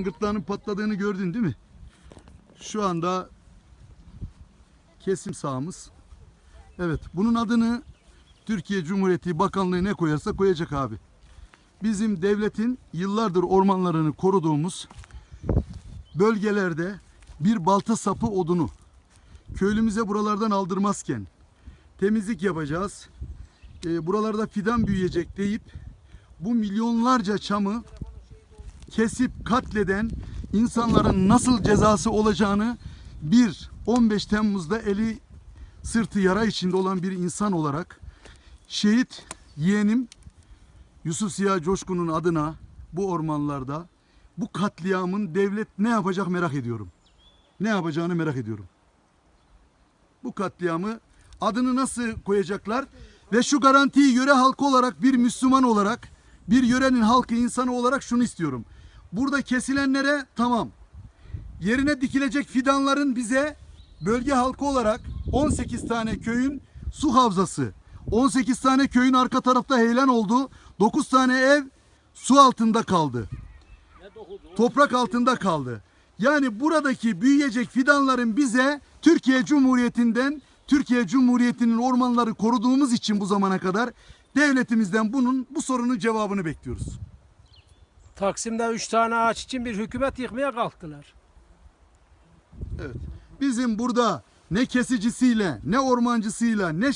Gırtlağının patladığını gördün değil mi? Şu anda kesim sahamız. Evet, bunun adını Türkiye Cumhuriyeti Bakanlığı ne koyarsa koyacak abi. Bizim devletin yıllardır ormanlarını koruduğumuz bölgelerde bir balta sapı odunu köylümüze buralardan aldırmazken temizlik yapacağız, buralarda fidan büyüyecek deyip bu milyonlarca çamı kesip katleden insanların nasıl cezası olacağını 15 Temmuz'da eli sırtı yara içinde olan bir insan olarak şehit yeğenim Yusuf Ziya Coşkun'un adına bu ormanlarda bu katliamın devlet ne yapacak merak ediyorum. Ne yapacağını merak ediyorum. Bu katliamı adını nasıl koyacaklar ve şu garantiyi yöre halkı olarak bir Müslüman olarak bir yörenin halkı insanı olarak şunu istiyorum. Burada kesilenlere tamam. Yerine dikilecek fidanların bize bölge halkı olarak 18 tane köyün su havzası, 18 tane köyün arka tarafta heyelan oldu. 9 tane ev su altında kaldı. Toprak altında kaldı. Yani buradaki büyüyecek fidanların bize Türkiye Cumhuriyeti'nden, Türkiye Cumhuriyeti'nin ormanları koruduğumuz için bu zamana kadar devletimizden bu sorunun cevabını bekliyoruz. Taksim'de 3 tane ağaç için bir hükümet yıkmaya kalktılar. Evet. Bizim burada ne kesicisiyle, ne ormancısıyla, ne